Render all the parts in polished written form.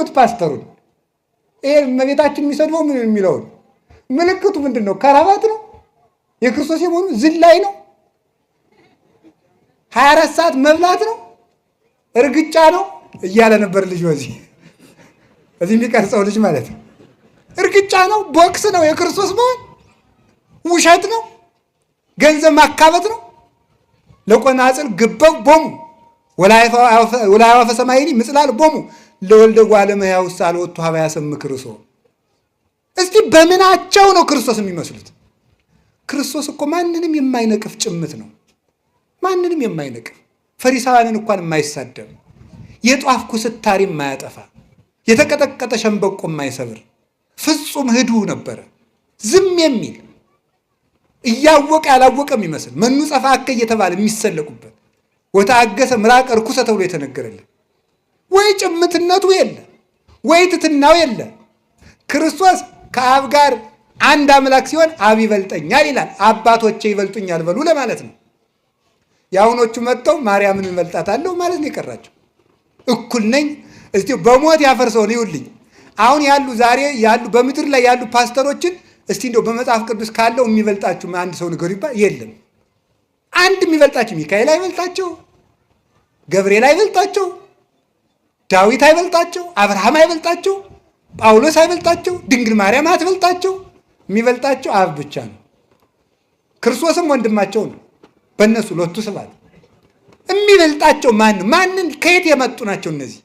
ይሁት ፓስተሩን ይሄ እመቤታችን የሚሰድበው ምን የሚለውን ምልክቱ ምንድን ነው? ከራባት ነው? የክርስቶስ የመሆኑ ዝላይ ነው? 24 ሰዓት መብላት ነው? እርግጫ ነው እያለ ነበር ልጅ እዚህ የሚቀርጸው ልጅ ማለት ነው። እርግጫ ነው? ቦክስ ነው? የክርስቶስ መሆን ውሸት ነው? ገንዘብ ማካበት ነው? ለቆናጽል ግበው ቦሙ ወላይዋ ፈሰማይኒ ምጽላል ቦሙ ለወልደ እጓለ እመሕያው ሳልወጡ ሀበያ ሰም ክርስቶ። እስቲ በምናቸው ነው ክርስቶስ የሚመስሉት? ክርስቶስ እኮ ማንንም የማይነቅፍ ጭምት ነው። ማንንም የማይነቅፍ ፈሪሳውያንን እንኳን የማይሳደብ የጧፍ ኩስታሪ የማያጠፋ የተቀጠቀጠ ሸንበቆ የማይሰብር ፍጹም ህዱ ነበረ። ዝም የሚል እያወቀ ያላወቀ የሚመስል መኑ ጸፋከ እየተባለ የሚሰለቁበት ወታገሰ ምራቅ ርኩሰ ተብሎ የተነገረልን ወይ ጭምትነቱ የለ ወይ ትትናው የለ። ክርስቶስ ከአብ ጋር አንድ አምላክ ሲሆን አብ ይበልጠኛል ይላል። አባቶቼ ይበልጡኛል በሉ ለማለት ነው። የአሁኖቹ መጥተው ማርያምን እንበልጣታለሁ ማለት ነው የቀራቸው። እኩል ነኝ እስቲ በሞት ያፈርሰውን ይውልኝ። አሁን ያሉ ዛሬ ያሉ በምድር ላይ ያሉ ፓስተሮችን እስቲ እንደው በመጽሐፍ ቅዱስ ካለው የሚበልጣችሁ አንድ ሰው ንገሩ ይባል የለም። አንድ የሚበልጣቸው ሚካኤል አይበልጣቸው፣ ገብርኤል አይበልጣቸው፣ ዳዊት አይበልጣቸው፣ አብርሃም አይበልጣቸው፣ ጳውሎስ አይበልጣቸው፣ ድንግል ማርያም አትበልጣቸው። የሚበልጣቸው አብ ብቻ ነው። ክርስቶስም ወንድማቸው ነው። በእነሱ ሎቱ ስብሐት የሚበልጣቸው ማንን ከየት የመጡ ናቸው እነዚህ?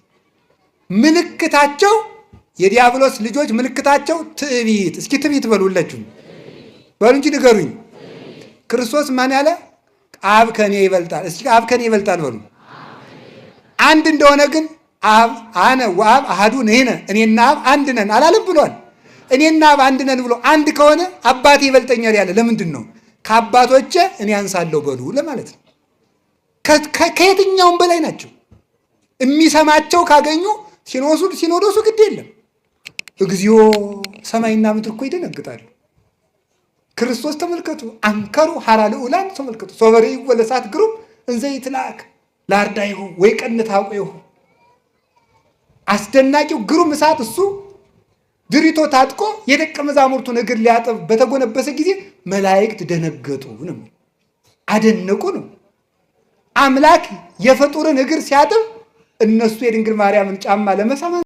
ምልክታቸው የዲያብሎስ ልጆች ምልክታቸው ትዕቢት። እስኪ ትዕቢት በሉላችሁ በሉ እንጂ ንገሩኝ። ክርስቶስ ማን ያለ? አብ ከኔ ይበልጣል። እስኪ አብ ከኔ ይበልጣል በሉ። አንድ እንደሆነ ግን አብ አነ ወአብ አሐዱ ነን፣ እኔና አብ አንድ ነን አላለም ብሏል። እኔና አብ አንድ ነን ብሎ አንድ ከሆነ አባቴ ይበልጠኛል ያለ ለምንድን ነው? ከአባቶቼ እኔ አንሳለሁ በሉ ለማለት ነው። ከየትኛውም በላይ ናቸው። የሚሰማቸው ካገኙ ሲኖዶሱ ግድ የለም። እግዚኦ ሰማይና ምድር እኮ ይደነግጣሉ። ክርስቶስ ተመልከቱ፣ አንከሩ ሐራ ልዑላን ተመልከቱ። ሶበሬ ወለሳት ግሩም እንዘ ይትላክ ላርዳይሁ ወይ ቀንት አውቀይሁ። አስደናቂው ግሩም እሳት እሱ ድሪቶ ታጥቆ የደቀ መዛሙርቱን እግር ሊያጠብ በተጎነበሰ ጊዜ መላእክት ደነገጡ ነው፣ አደነቁ ነው። አምላክ የፍጡርን እግር ሲያጥብ እነሱ የድንግል ማርያምን ጫማ ለመሳም